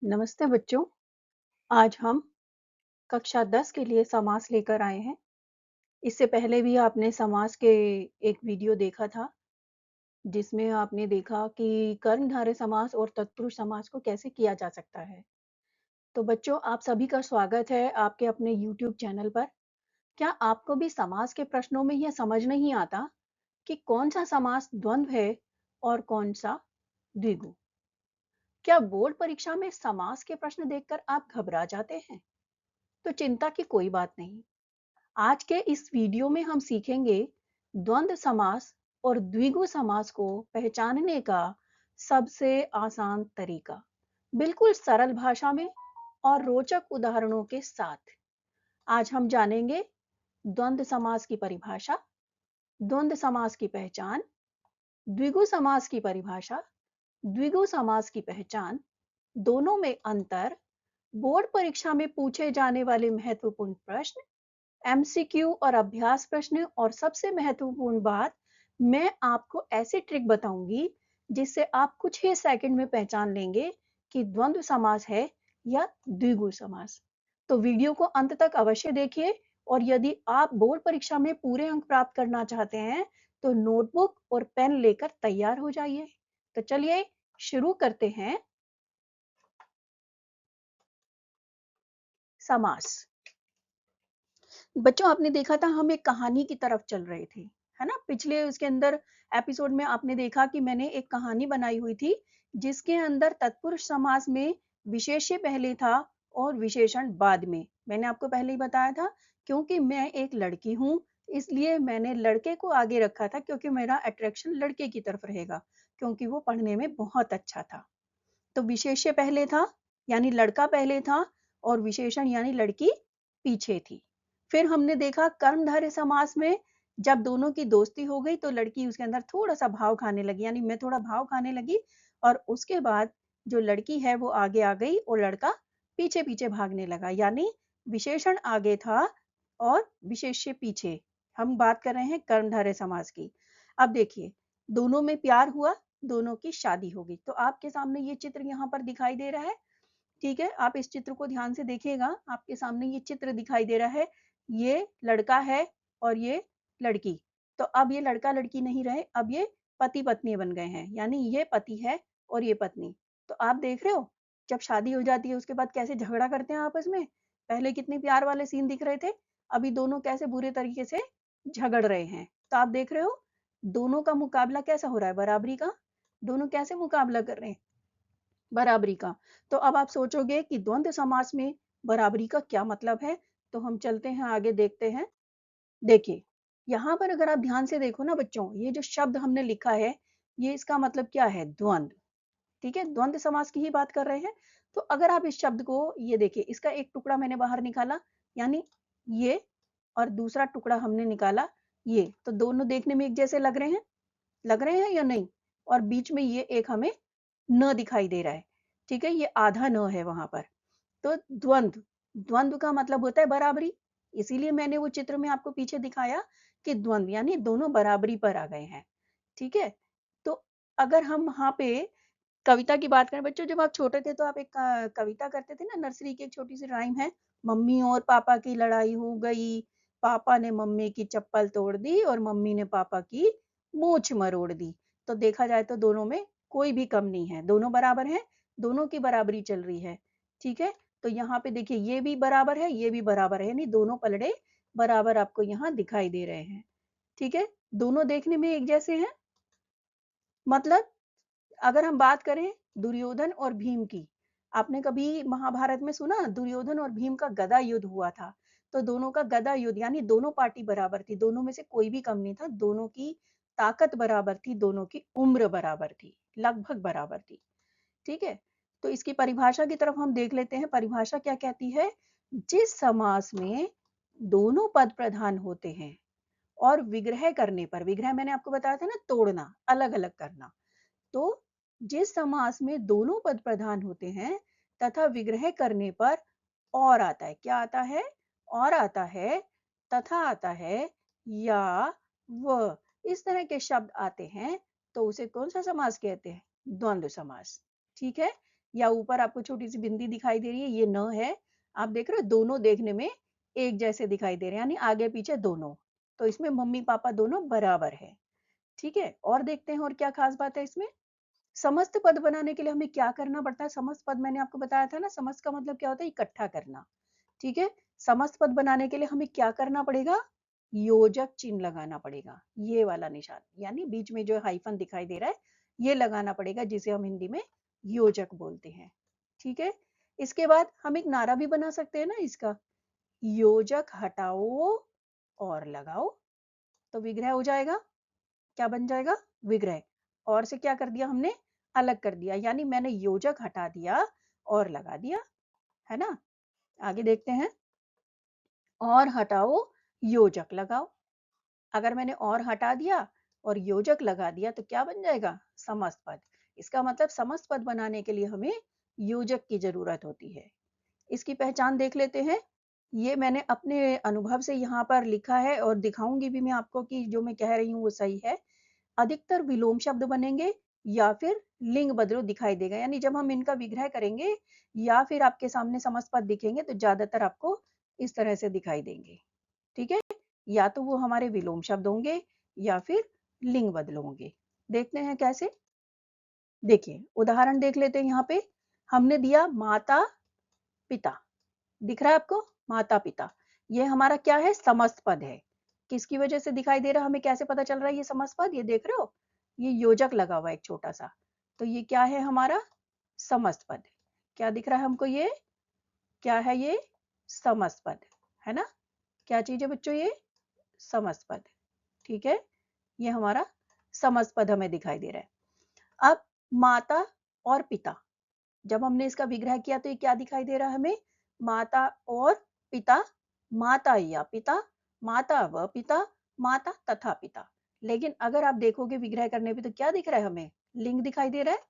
नमस्ते बच्चों। आज हम कक्षा 10 के लिए समास लेकर आए हैं। इससे पहले भी आपने समास के एक वीडियो देखा था, जिसमें आपने देखा कि कर्मधारय समास और तत्पुरुष समास को कैसे किया जा सकता है। तो बच्चों, आप सभी का स्वागत है आपके अपने यूट्यूब चैनल पर। क्या आपको भी समास के प्रश्नों में यह समझ नहीं आता कि कौन सा समास द्वंद्व है और कौन सा द्विगु? क्या बोर्ड परीक्षा में समास के प्रश्न देखकर आप घबरा जाते हैं? तो चिंता की कोई बात नहीं। आज के इस वीडियो में हम सीखेंगे द्वंद्व समास और द्विगु समास को पहचानने का सबसे आसान तरीका, बिल्कुल सरल भाषा में और रोचक उदाहरणों के साथ। आज हम जानेंगे द्वंद्व समास की परिभाषा, द्वंद्व समास की पहचान, द्विगु समास की परिभाषा, द्विगु समास की पहचान, दोनों में अंतर, बोर्ड परीक्षा में पूछे जाने वाले महत्वपूर्ण प्रश्न, एमसीक्यू और अभ्यास प्रश्न, और सबसे महत्वपूर्ण बात, मैं आपको ऐसी ट्रिक बताऊंगी जिससे आप कुछ ही सेकंड में पहचान लेंगे कि द्वंद्व समास है या द्विगु समास। तो वीडियो को अंत तक अवश्य देखिए, और यदि आप बोर्ड परीक्षा में पूरे अंक प्राप्त करना चाहते हैं तो नोटबुक और पेन लेकर तैयार हो जाइए। तो चलिए शुरू करते हैं। समास। बच्चों, आपने देखा था हम एक कहानी की तरफ चल रहे थे, है ना? पिछले उसके अंदर एपिसोड में आपने देखा कि मैंने एक कहानी बनाई हुई थी, जिसके अंदर तत्पुरुष समास में विशेष्य पहले था और विशेषण बाद में। मैंने आपको पहले ही बताया था, क्योंकि मैं एक लड़की हूँ, इसलिए मैंने लड़के को आगे रखा था, क्योंकि मेरा अट्रैक्शन लड़के की तरफ रहेगा, क्योंकि वो पढ़ने में बहुत अच्छा था। तो विशेष्य पहले था, यानी लड़का पहले था, और विशेषण यानी लड़की पीछे थी। फिर हमने देखा कर्मधारय समास में जब दोनों की दोस्ती हो गई तो लड़की उसके अंदर थोड़ा-सा भाव खाने लगी, यानी मैं थोड़ा भाव खाने लगी, और उसके बाद जो लड़की है वो आगे आ गई और लड़का पीछे-पीछे भागने लगा, यानी विशेषण आगे था और विशेष्य पीछे। हम बात कर रहे हैं कर्मधारय समास की। अब देखिए, दोनों में प्यार हुआ, दोनों की शादी हो गई। तो आपके सामने ये चित्र यहाँ पर दिखाई दे रहा है, ठीक है? आप इस चित्र को ध्यान से देखिएगा, आपके सामने ये चित्र दिखाई दे रहा है। ये लड़का है और ये लड़की। तो अब ये लड़का-लड़की नहीं रहे, अब ये पति-पत्नी बन गए हैं, यानी ये पति है और ये पत्नी। तो आप देख रहे हो, जब शादी हो जाती है उसके बाद कैसे झगड़ा करते हैं आपस में। पहले कितने प्यार वाले सीन दिख रहे थे, अभी दोनों कैसे बुरे तरीके से झगड़ रहे हैं। तो आप देख रहे हो, दोनों का मुकाबला कैसा हो रहा है, बराबरी का। दोनों कैसे मुकाबला कर रहे हैं, बराबरी का। तो अब आप सोचोगे कि द्वंद्व समास में बराबरी का क्या मतलब है, तो हम चलते हैं आगे, देखते हैं। देखिए, यहाँ पर अगर आप ध्यान से देखो ना बच्चों, ये जो शब्द हमने लिखा है, ये इसका मतलब क्या है, द्वंद्व। ठीक है, द्वंद्व समास की ही बात कर रहे हैं। तो अगर आप इस शब्द को, ये देखिए, इसका एक टुकड़ा मैंने बाहर निकाला, यानी ये, और दूसरा टुकड़ा हमने निकाला ये, तो दोनों देखने में एक जैसे लग रहे हैं या नहीं? और बीच में ये एक हमें न दिखाई दे रहा है, ठीक है? ये आधा न है वहां पर। तो द्वंद्व, द्वंद्व का मतलब होता है बराबरी। इसीलिए मैंने वो चित्र में आपको पीछे दिखाया कि द्वंद्व यानी दोनों बराबरी पर आ गए हैं, ठीक है? तो अगर हम वहां पे कविता की बात करें, बच्चों जब आप छोटे थे तो आप एक कविता करते थे ना, नर्सरी की एक छोटी सी राइम है, मम्मी और पापा की लड़ाई हो गई, पापा ने मम्मी की चप्पल तोड़ दी और मम्मी ने पापा की मूछ मरोड़ दी। तो देखा जाए तो दोनों में कोई भी कम नहीं है, दोनों बराबर हैं, दोनों की बराबरी चल रही है, ठीक है? तो यहाँ पे देखिए, ये भी बराबर है, ये भी बराबर है, यानी दोनों पलड़े बराबर आपको यहाँ दिखाई दे रहे हैं, ठीक है? दोनों देखने में एक जैसे हैं। मतलब अगर हम बात करें दुर्योधन और भीम की, आपने कभी महाभारत में सुना दुर्योधन और भीम का गदा युद्ध हुआ था? तो दोनों का गदा युद्ध, यानी दोनों पार्टी बराबर थी, दोनों में से कोई भी कम नहीं था, दोनों की ताकत बराबर थी, दोनों की उम्र बराबर थी, लगभग बराबर थी, ठीक है? तो इसकी परिभाषा की तरफ हम देख लेते हैं। परिभाषा क्या कहती है, जिस समास में दोनों पद प्रधान होते हैं और विग्रह करने पर, विग्रह मैंने आपको बताया था ना, तोड़ना, अलग अलग करना, तो जिस समास में दोनों पद प्रधान होते हैं तथा विग्रह करने पर और आता है, क्या आता है, और आता है, तथा आता है, या व, इस तरह के शब्द आते हैं, तो उसे कौन सा समास कहते हैं, द्वंद्व समास, ठीक है? या ऊपर आपको छोटी सी बिंदी दिखाई दे रही है, ये न है। आप देख रहे हो दोनों देखने में एक जैसे दिखाई दे रहे हैं, यानी आगे पीछे दोनों। तो इसमें मम्मी पापा दोनों बराबर है। ठीक है, और देखते हैं और क्या खास बात है इसमें। समस्त पद बनाने के लिए हमें क्या करना पड़ता है? समस्त पद मैंने आपको बताया था ना, समस्त का मतलब क्या होता है? इकट्ठा करना। ठीक है, समस्त पद बनाने के लिए हमें क्या करना पड़ेगा? योजक चिन्ह लगाना पड़ेगा, ये वाला निशान, यानी बीच में जो हाइफन दिखाई दे रहा है ये लगाना पड़ेगा, जिसे हम हिंदी में योजक बोलते हैं। ठीक है, इसके बाद हम एक नारा भी बना सकते हैं ना इसका, योजक हटाओ और लगाओ, तो विग्रह हो जाएगा। क्या बन जाएगा? विग्रह। और से क्या कर दिया हमने? अलग कर दिया, यानी मैंने योजक हटा दिया और लगा दिया, है ना। आगे देखते हैं, और हटाओ योजक लगाओ। अगर मैंने और हटा दिया और योजक लगा दिया तो क्या बन जाएगा? समस्त पद। इसका मतलब समस्त पद बनाने के लिए हमें योजक की जरूरत होती है। इसकी पहचान देख लेते हैं। ये मैंने अपने अनुभव से यहाँ पर लिखा है और दिखाऊंगी भी मैं आपको कि जो मैं कह रही हूँ वो सही है। अधिकतर विलोम शब्द बनेंगे या फिर लिंग बदलो दिखाई देगा, यानी जब हम इनका विग्रह करेंगे या फिर आपके सामने समस्त पद दिखेंगे तो ज्यादातर आपको इस तरह से दिखाई देंगे। ठीक है, या तो वो हमारे विलोम शब्द होंगे या फिर लिंग बदल होंगे। देखते हैं कैसे। देखिए उदाहरण देख लेते हैं। यहाँ पे हमने दिया माता पिता, दिख रहा है आपको? माता पिता, ये हमारा क्या है? समस्त पद है। किसकी वजह से दिखाई दे रहा है? हमें कैसे पता चल रहा है ये समस्त पद? ये देख रहे हो, ये योजक लगा हुआ है एक छोटा सा, तो ये क्या है? हमारा समस्त पद। क्या दिख रहा है हमको? ये क्या है? ये समस्त पद है ना। क्या चीज है बच्चों? ये समस्त पद। ठीक है, ये हमारा समस्त पद हमें दिखाई दे रहा है। अब माता और पिता, जब हमने इसका विग्रह किया तो ये क्या दिखाई दे रहा है हमें? माता और पिता, माता या पिता, माता व पिता, माता तथा पिता। लेकिन अगर आप देखोगे विग्रह करने पे तो क्या दिख रहा है हमें? लिंग दिखाई दे रहा है।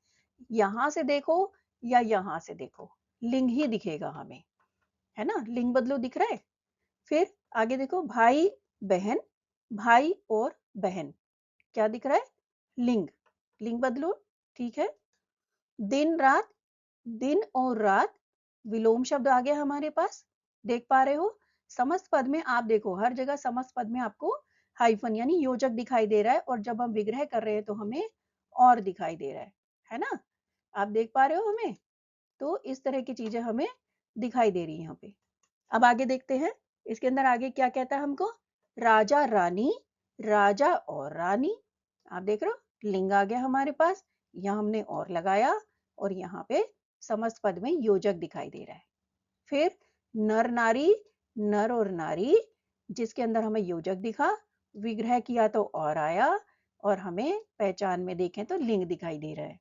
यहां से देखो या यहां से देखो, लिंग ही दिखेगा हमें, है ना। लिंग बदलो दिख रहा है। फिर आगे देखो, भाई बहन, भाई और बहन, क्या दिख रहा है? लिंग, लिंग बदलो। ठीक है, दिन रात, दिन और रात, विलोम शब्द आ गया हमारे पास। देख पा रहे हो, समस्त पद में आप देखो हर जगह समस्त पद में आपको हाइफन यानी योजक दिखाई दे रहा है, और जब हम विग्रह कर रहे हैं तो हमें और दिखाई दे रहा है ना। आप देख पा रहे हो हमें? तो इस तरह की चीजें हमें दिखाई दे रही है यहाँ पे। अब आगे देखते हैं, इसके अंदर आगे क्या कहता है हमको? राजा रानी, राजा और रानी। आप देख रहे हो लिंग आ गया हमारे पास, यहाँ हमने और लगाया, और यहाँ पे समस्त पद में योजक दिखाई दे रहा है। फिर नर नारी, नर और नारी, जिसके अंदर हमें योजक दिखा, विग्रह किया तो और आया, और हमें पहचान में देखें तो लिंग दिखाई दे रहा है।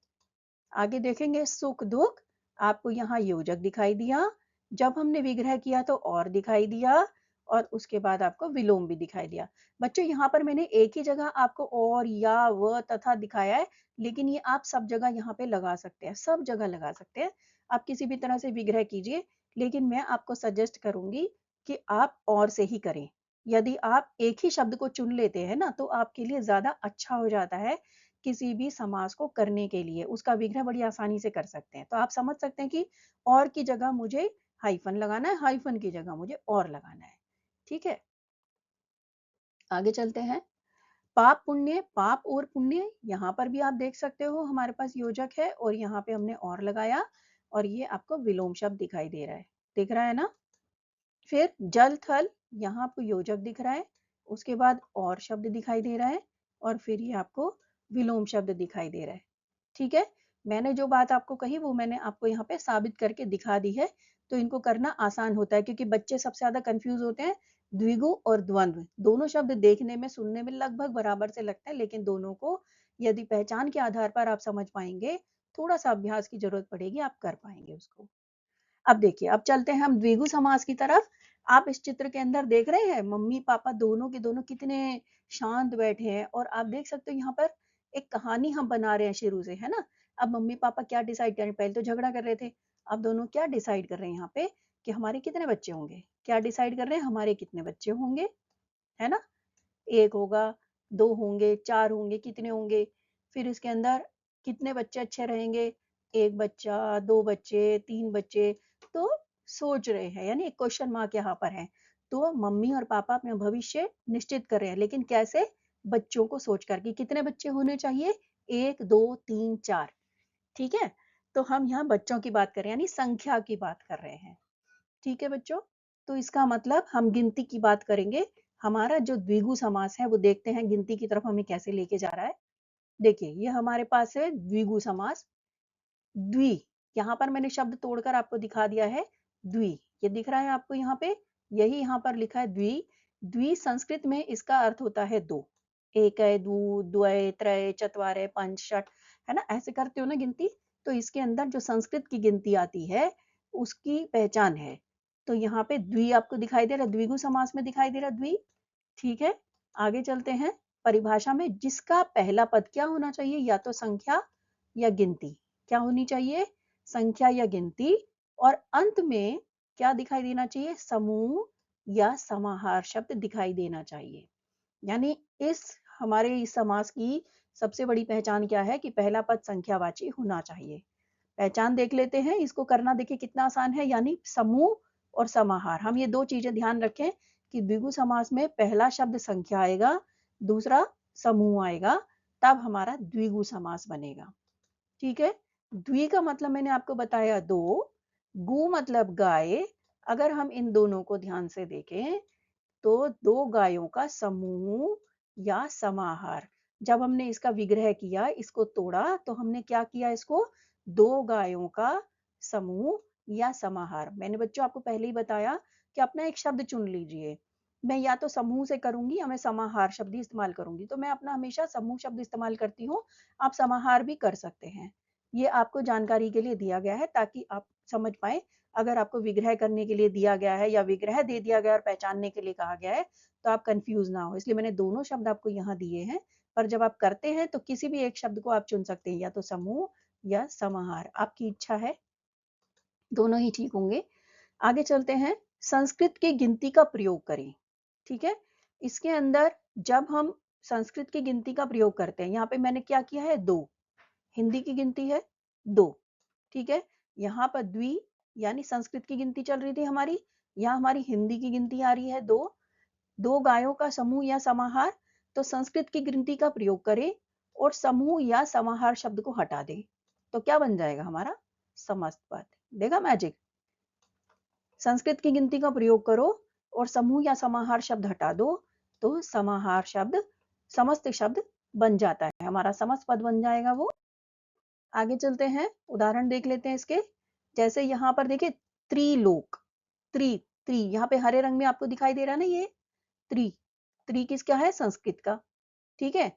आगे देखेंगे सुख दुख, आपको यहाँ योजक दिखाई दिया, जब हमने विग्रह किया तो और दिखाई दिया, और उसके बाद आपको विलोम भी दिखाई दिया। बच्चों यहाँ पर मैंने एक ही जगह आपको और या व तथा दिखाया है, लेकिन ये आप सब जगह यहाँ पे लगा सकते हैं, सब जगह लगा सकते हैं। आप किसी भी तरह से विग्रह कीजिए, लेकिन मैं आपको सजेस्ट करूंगी कि आप और से ही करें। यदि आप एक ही शब्द को चुन लेते हैं ना तो आपके लिए ज्यादा अच्छा हो जाता है। किसी भी समास को करने के लिए उसका विग्रह बड़ी आसानी से कर सकते हैं। तो आप समझ सकते हैं कि और की जगह मुझे हाइफन लगाना है, हाइफन की जगह मुझे और लगाना है। ठीक है, आगे चलते हैं। पाप पुण्य, पाप और पुण्य, यहाँ पर भी आप देख सकते हो हमारे पास योजक है, और यहाँ पे हमने और लगाया, और ये आपको विलोम शब्द दिखाई दे रहा है, दिख रहा है ना। फिर जल थल, यहाँ आपको योजक दिख रहा है, उसके बाद और शब्द दिखाई दे रहा है, और फिर ये आपको विलोम शब्द दिखाई दे रहा है। ठीक है, मैंने जो बात आपको कही वो मैंने आपको यहाँ पे साबित करके दिखा दी है, तो इनको करना आसान होता है, क्योंकि बच्चे सबसे ज्यादा कंफ्यूज होते हैं। द्विगु और द्वंद्व दोनों शब्द देखने में सुनने में लगभग बराबर से लगते हैं, लेकिन दोनों को यदि पहचान के आधार पर आप समझ पाएंगे, थोड़ा सा अभ्यास की जरूरत पड़ेगी, आप कर पाएंगे उसको। अब देखिए, अब चलते हैं हम द्विगु समास की तरफ। आप इस चित्र के अंदर देख रहे हैं मम्मी पापा दोनों के दोनों कितने शांत बैठे हैं, और आप देख सकते हो यहाँ पर एक कहानी हम बना रहे हैं शुरू से, है ना। अब मम्मी पापा क्या डिसाइड करें? पहले तो झगड़ा कर रहे थे, अब दोनों क्या डिसाइड कर रहे हैं यहाँ पे कि हमारे कितने बच्चे होंगे। क्या डिसाइड कर रहे हैं? हमारे कितने बच्चे होंगे, है ना। एक होगा, दो होंगे, चार होंगे, कितने होंगे। फिर इसके अंदर कितने बच्चे अच्छे रहेंगे, 1 बच्चा, 2 बच्चे, 3 बच्चे, तो सोच रहे हैं, यानी एक क्वेश्चन मार्क यहाँ पर है। तो मम्मी और पापा अपना भविष्य निश्चित कर रहे हैं, लेकिन कैसे? बच्चों को सोचकर कि कितने बच्चे होने चाहिए? 1, 2, 3, 4, ठीक है? तो हम यहाँ बच्चों की बात कर रहे हैं, यानी संख्या की बात कर रहे हैं। ठीक है बच्चों? तो इसका मतलब हम गिनती की बात करेंगे। हमारा जो द्विगु समास है, वो देखते हैं गिनती की तरफ हमें कैसे लेके जा रहा है। देखिए, ये हमारे पास है द्विगु समास। द्वि, यहाँ पर मैंने शब्द तोड़कर आपको दिखा दिया है द्वि। ये दिख रहा है आपको यहाँ पे? यही यहाँ पर लिखा है द्वि। द्वि संस्कृत में इसका अर्थ होता है 2। एकय, द्वु, द्वय, त्रय, चत्वारय, पंच, षट, है ना? ऐसे करते हो ना गिनती? तो इसके अंदर जो संस्कृत की गिनती आती है, उसकी पहचान है। तो यहाँ पे द्वि आपको दिखाई दे रहा है, द्विगु समास में दिखाई दे रहा है द्वि, ठीक है? आगे चलते हैं। परिभाषा में जिसका पहला पद क्या होना चाहिए? या तो संख्या या गिनती। क्या होनी चाहिए? संख्या या गिनती। और अंत में क्या दिखाई देना चाहिए? समूह या समाहार शब्द दिखाई देना चाहिए। यानी इस हमारे इस समास की सबसे बड़ी पहचान क्या है कि पहला पद संख्यावाची होना चाहिए। पहचान देख लेते हैं। इसको करना देखिए कितना आसान है, यानी समूह और समाहार। हम ये 2 चीजें ध्यान रखें कि द्विगु समास में पहला शब्द संख्या आएगा, दूसरा समूह आएगा, तब हमारा द्विगु समास बनेगा। ठीक है? द्वि का मतलब मैंने आपको बताया 2, गु मतलब गाय। अगर हम इन दोनों को ध्यान से देखें तो 2 गायों का समूह या समाहार। जब हमने इसका विग्रह किया, इसको तोड़ा, तो हमने क्या किया? इसको 2 गायों का समूह या समाहार। मैंने बच्चों आपको पहले ही बताया कि अपना एक शब्द चुन लीजिए। मैं या तो समूह से करूंगी या मैं समाहार शब्द ही इस्तेमाल करूंगी। तो मैं अपना हमेशा समूह शब्द इस्तेमाल करती हूँ। आप समाहार भी कर सकते हैं। ये आपको जानकारी के लिए दिया गया है ताकि आप समझ पाए। अगर आपको विग्रह करने के लिए दिया गया है या विग्रह दे दिया गया और पहचानने के लिए कहा गया है, तो आप कंफ्यूज ना हो। इसलिए मैंने दोनों शब्द आपको यहाँ दिए हैं। पर जब आप करते हैं तो किसी भी एक शब्द को आप चुन सकते हैं, या तो समूह या समाहार, आपकी इच्छा है। दोनों ही ठीक होंगे। आगे चलते हैं। संस्कृत की गिनती का प्रयोग करें। ठीक है? इसके अंदर जब हम संस्कृत की गिनती का प्रयोग करते हैं, यहाँ पे मैंने क्या किया है? 2। हिंदी की गिनती है 2, ठीक है? यहाँ पर द्वि, यानी संस्कृत की गिनती चल रही थी हमारी, यहाँ हमारी हिंदी की गिनती आ रही है 2। 2 गायों का समूह या समाहार। तो संस्कृत की गिनती का प्रयोग करें और समूह या समाहार शब्द को हटा दें, तो क्या बन जाएगा हमारा? समस्त पद। देखा मैजिक? संस्कृत की गिनती का प्रयोग करो और समूह या समाहार शब्द हटा दो, तो समाहार शब्द समस्त शब्द बन जाता है, हमारा समस्त पद बन जाएगा वो। आगे चलते हैं, उदाहरण देख लेते हैं इसके। जैसे यहाँ पर देखिए त्रिलोक, त्रि, त्रि यहाँ पे हरे रंग में आपको दिखाई दे रहा है ना, ये त्रि। त्रि किसका है? संस्कृत का। ठीक है?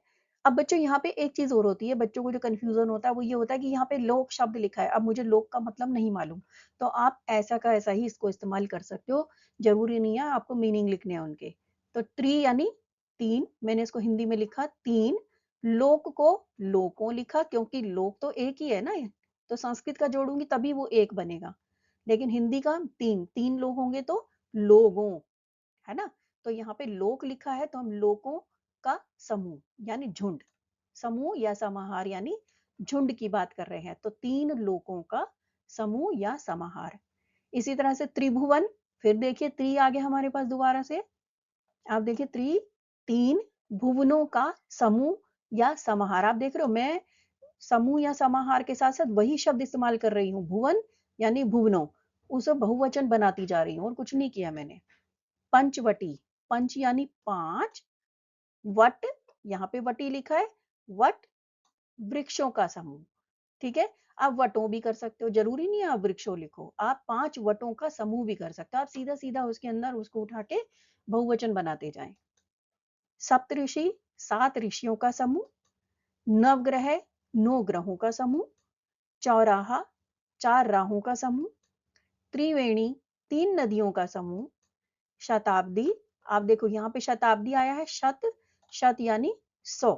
अब बच्चों यहाँ पे एक चीज और होती है, बच्चों को जो कंफ्यूजन होता है वो ये होता है कि यहाँ पे लोक शब्द लिखा है। अब मुझे लोक का मतलब नहीं मालूम, तो आप ऐसा का ऐसा ही इसको इस्तेमाल कर सकते हो। जरूरी नहीं है आपको मीनिंग लिखने हैं उनके। तो ट्री यानी 3, मैंने इसको हिंदी में लिखा 3। लोक को लोकों लिखा, क्योंकि लोक तो एक ही है ना, तो संस्कृत का जोड़ूंगी तभी वो एक बनेगा। लेकिन हिंदी का 3, 3 लोग होंगे तो लोगों, है ना? तो यहाँ पे लोक लिखा है तो हम लोकों का समूह यानी झुंड, समूह या समाहार यानी झुंड की बात कर रहे हैं। तो 3 लोकों का समूह या समाहार। इसी तरह से त्रिभुवन, फिर देखिए त्रि आगे हमारे पास दोबारा से, आप देखिए त्रि, 3 भुवनों का समूह या समाहार। आप देख रहे हो मैं समूह या समाहार के साथ साथ वही शब्द इस्तेमाल कर रही हूँ, भुवन यानी भुवनों, उसे बहुवचन बनाती जा रही हूँ और कुछ नहीं किया मैंने। पंचवटी, पंच यानी 5, वट, यहाँ पे वटी लिखा है, वट वृक्षों का समूह। ठीक है? आप वटों भी कर सकते हो, जरूरी नहीं है आप वृक्षों लिखो, आप 5 वटों का समूह भी कर सकते हो। आप सीधा सीधा उसके अंदर उसको उठा के बहुवचन बनाते जाएं। सप्तऋषि, 7 ऋषियों का समूह। नवग्रह, 9 ग्रहों का समूह। चौराहा, 4 राहों का समूह। त्रिवेणी, 3 नदियों का समूह। शताब्दी, आप देखो यहाँ पे शताब्दी आया है, शत, शत यानी 100,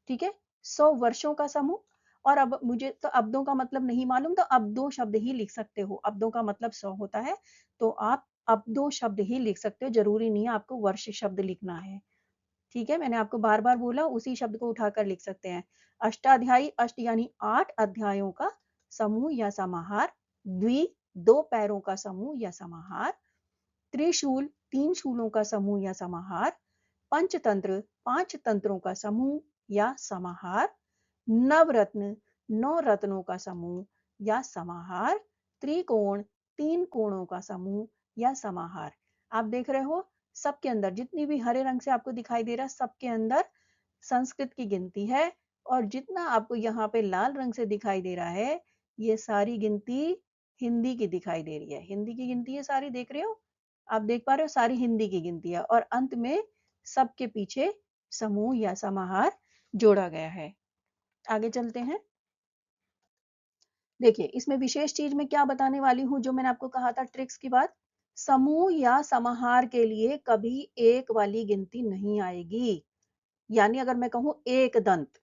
ठीक है? 100 वर्षों का समूह। और अब मुझे तो अब्दों का मतलब नहीं मालूम, तो अब्दों शब्द ही लिख सकते हो, अब्दों का मतलब 100 होता है, तो आप अब्दों शब्द ही लिख सकते हो, जरूरी नहीं है आपको वर्ष शब्द लिखना है। ठीक है? मैंने आपको बार बार बोला, उसी शब्द को उठाकर लिख सकते हैं। अष्टाध्यायी, अष्ट यानी 8 अध्यायों का समूह या समाहार, द्वि 2 पैरों का समूह या समाहार, त्रिशूल 3 शूलों का समूह या समाहार, पंचतंत्र 5 तंत्रों का समूह या समाहार, नवरत्न 9 रत्नों का समूह या समाहार, त्रिकोण 3 कोणों का समूह या समाहार। आप देख रहे हो सबके अंदर जितनी भी हरे रंग से आपको दिखाई दे रहा है सबके अंदर संस्कृत की गिनती है, और जितना आपको यहाँ पे लाल रंग से दिखाई दे रहा है ये सारी गिनती हिंदी की दिखाई दे रही है। हिंदी की गिनती है सारी, देख रहे हो आप, देख पा रहे हो सारी हिंदी की गिनती है, और अंत में सबके पीछे समूह या समाहार जोड़ा गया है। आगे चलते हैं। देखिए इसमें विशेष चीज मैं क्या बताने वाली हूँ, जो मैंने आपको कहा था ट्रिक्स की बात। समूह या समाहार के लिए कभी एक वाली गिनती नहीं आएगी। यानी अगर मैं कहूँ एक दंत,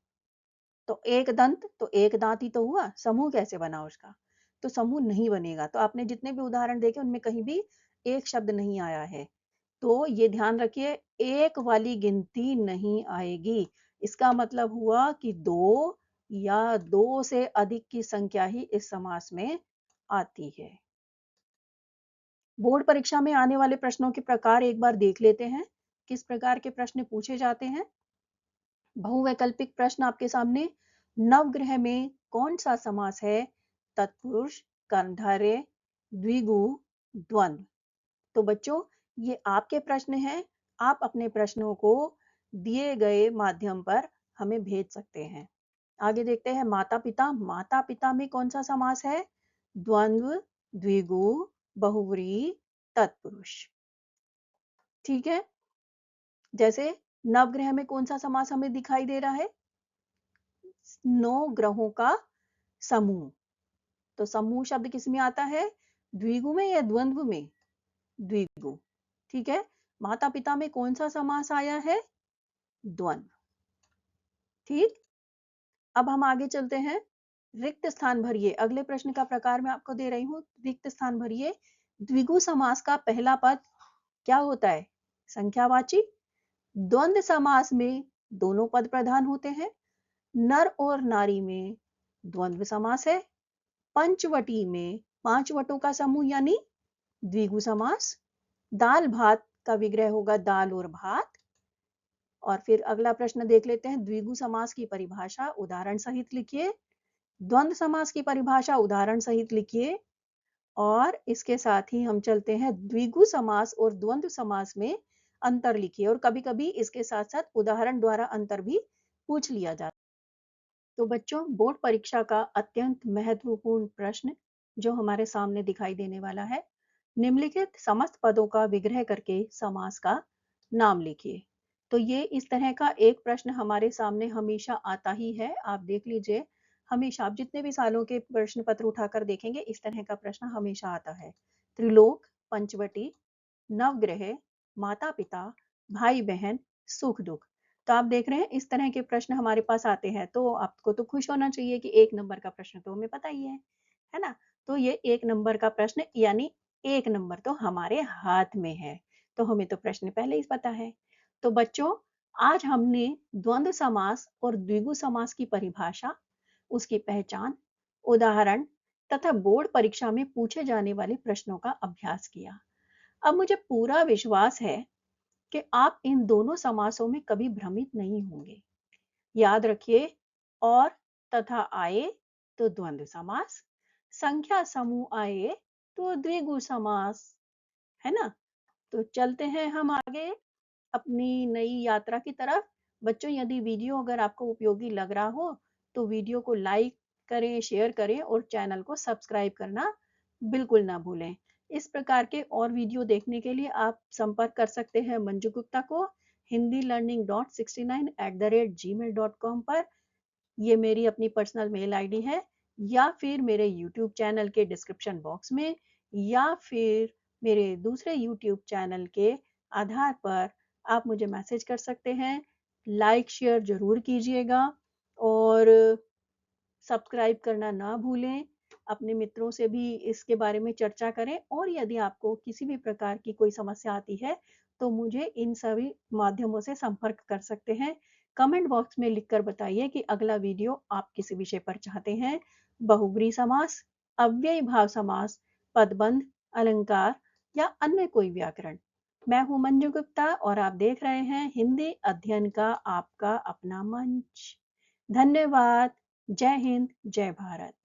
तो एक दंत तो एक दांत ही तो हुआ, समूह कैसे बना उसका? तो समूह नहीं बनेगा। तो आपने जितने भी उदाहरण देखे उनमें कहीं भी एक शब्द नहीं आया है। तो ये ध्यान रखिए, एक वाली गिनती नहीं आएगी। इसका मतलब हुआ कि 2 या 2 से अधिक की संख्या ही इस समास में आती है। बोर्ड परीक्षा में आने वाले प्रश्नों के प्रकार एक बार देख लेते हैं, किस प्रकार के प्रश्न पूछे जाते हैं। बहुवैकल्पिक प्रश्न आपके सामने। नवग्रह में कौन सा समास है? तत्पुरुष, कर्मधारय, द्विगु, द्वंद्व। तो बच्चों ये आपके प्रश्न हैं, आप अपने प्रश्नों को दिए गए माध्यम पर हमें भेज सकते हैं। आगे देखते हैं माता पिता। माता पिता में कौन सा समास है? द्वंद्व, द्विगु, बहुव्रीहि, तत्पुरुष। ठीक है, जैसे नवग्रह में कौन सा समास हमें दिखाई दे रहा है? 9 ग्रहों का समूह। तो समूह शब्द किस में आता है? द्विगु में या द्वंद्व में? द्विगु। ठीक है, माता पिता में कौन सा समास आया है? द्वंद्व। ठीक, अब हम आगे चलते हैं। रिक्त स्थान भरिए। अगले प्रश्न का प्रकार मैं आपको दे रही हूं, रिक्त स्थान भरिए। द्विगु समास का पहला पद क्या होता है? संख्यावाची। द्वंद्व समास में दोनों पद प्रधान होते हैं। नर और नारी में द्वंद्व समास है। पंचवटी में 5 वटों का समूह यानी द्विगु समास। दाल भात का विग्रह होगा दाल और भात। और फिर अगला प्रश्न देख लेते हैं। द्विगु समास की परिभाषा उदाहरण सहित लिखिए। द्वंद्व समास की परिभाषा उदाहरण सहित लिखिए। और इसके साथ ही हम चलते हैं द्विगु समास और द्वंद्व समास में अंतर लिखिए, और कभी कभी इसके साथ साथ उदाहरण द्वारा अंतर भी पूछ लिया जाता है। तो बच्चों बोर्ड परीक्षा का अत्यंत महत्वपूर्ण प्रश्न जो हमारे सामने दिखाई देने वाला है, निम्नलिखित समस्त पदों का विग्रह करके समास का नाम लिखिए। तो ये इस तरह का एक प्रश्न हमारे सामने हमेशा आता ही है, आप देख लीजिए। हमेशा आप जितने भी सालों के प्रश्न पत्र उठाकर देखेंगे इस तरह का प्रश्न हमेशा आता है। त्रिलोक, पंचवटी, नवग्रह, माता पिता, भाई बहन, सुख दुख। तो आप देख रहे हैं इस तरह के प्रश्न हमारे पास आते हैं, तो आपको तो खुश होना चाहिए कि एक नंबर का प्रश्न तो हमें पता ही है ना। तो ये एक नंबर का प्रश्न यानी एक नंबर तो हमारे हाथ में है, तो हमें तो प्रश्न पहले ही पता है। तो बच्चों आज हमने द्वंद्व समास और द्विगु समास की परिभाषा, उसकी पहचान, उदाहरण तथा बोर्ड परीक्षा में पूछे जाने वाले प्रश्नों का अभ्यास किया। अब मुझे पूरा विश्वास है कि आप इन दोनों समासों में कभी भ्रमित नहीं होंगे। याद रखिए, और तथा आए तो द्वंद्व समास, संख्या समूह आए तो द्विगु समास, है ना। तो चलते हैं हम आगे अपनी नई यात्रा की तरफ। बच्चों यदि वीडियो अगर आपको उपयोगी लग रहा हो तो वीडियो को लाइक करें, शेयर करें और चैनल को सब्सक्राइब करना बिल्कुल ना भूलें। इस प्रकार के और वीडियो देखने के लिए आप संपर्क कर सकते हैं मंजू गुप्ता को hindilearning.69@gmail.com पर। ये मेरी अपनी पर्सनल मेल आईडी है, या फिर मेरे यूट्यूब चैनल के डिस्क्रिप्शन बॉक्स में, या फिर मेरे दूसरे यूट्यूब चैनल के आधार पर आप मुझे मैसेज कर सकते हैं। लाइक शेयर जरूर कीजिएगा और सब्सक्राइब करना ना भूलें। अपने मित्रों से भी इसके बारे में चर्चा करें, और यदि आपको किसी भी प्रकार की कोई समस्या आती है तो मुझे इन सभी माध्यमों से संपर्क कर सकते हैं। कमेंट बॉक्स में लिखकर बताइए कि अगला वीडियो आप किस विषय पर चाहते हैं। बहुव्रीहि समास, अव्ययी भाव समास, पदबंध, अलंकार या अन्य कोई व्याकरण। मैं हूं मंजू गुप्ता और आप देख रहे हैं हिंदी अध्ययन का आपका अपना मंच। धन्यवाद। जय हिंद, जय भारत।